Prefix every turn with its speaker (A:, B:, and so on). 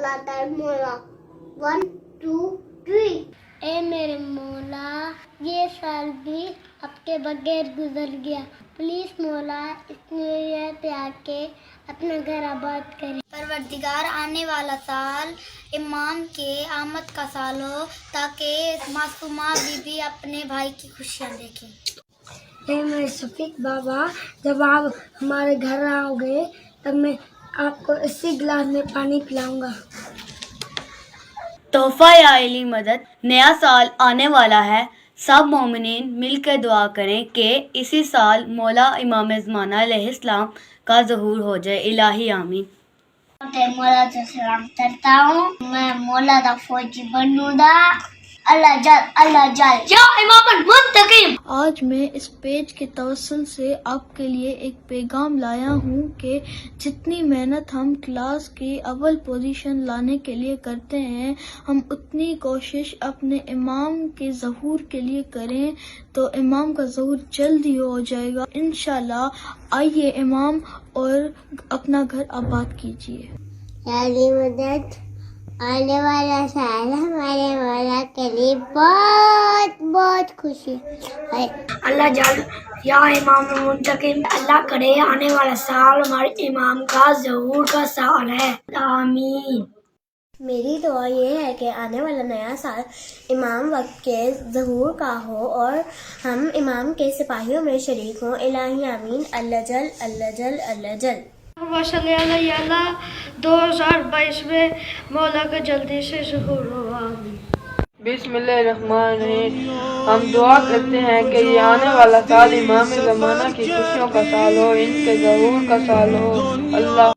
A: صلاة المولا 1 2 3 اے میرے مولا یہ سال بھی آپ کے بغیر گزر گیا، پلیز مولا اس نیو ایئر پہ آ کے اپنا گھر آباد کرے۔ پروردگار آنے والا سال امام کے آمد کا سال ہو تاکہ معصومہ بی بی اپنے بھائی کی خوشیاں دیکھیں۔ اے میرے شفیق بابا جب آپ ہمارے گھر آؤ گے تب میں آپ کو اسی گلاس میں پانی پلاؤں گا۔
B: تحفہ یا علی مدد، نیا سال آنے والا ہے، سب مومنین مل کر دعا کریں کہ اسی سال مولا امام زمانہ علیہ السلام کا ظہور ہو جائے۔ الہی آمین۔
A: میں مولا سے سلام کرتا ہوں، میں مولا دا فوجی بنوں گا، اللہ جل یا امام المنتقم۔
C: آج میں اس پیج کے توسل سے آپ کے لیے ایک پیغام لایا ہوں کہ جتنی محنت ہم کلاس کی اول پوزیشن لانے کے لیے کرتے ہیں، ہم اتنی کوشش اپنے امام کے ظہور کے لیے کریں تو امام کا ظہور جلد ہی ہو جائے گا انشاءاللہ۔ آئیے امام اور اپنا گھر آباد کیجیے۔
A: علی مدد آنے والا سال ہمارے مولا کے لیے بہت بہت خوشی ہے۔
D: اللہ جل یا امام منتقم، اللہ کرے آنے والا سال ہمارے امام کا ظہور کا سال ہے، آمین۔
A: میری دعا یہ ہے کہ آنے والا نیا سال امام وقت کے ظہور کا ہو اور ہم امام کے سپاہیوں میں شریک ہوں۔ الہی آمین۔ اللہ جل اللہ جل اللہ جل۔
C: صلی اللہ 2022 میں مولا کا جلدی سے ظہور ہوا۔
E: بسم اللہ الرحمن الرحیم۔ ہم دعا کرتے ہیں کہ یہ آنے والا سال امام زمانہ کی خوشیوں کا سال ہو، ان کے ظہور کا سال ہو۔ اللہ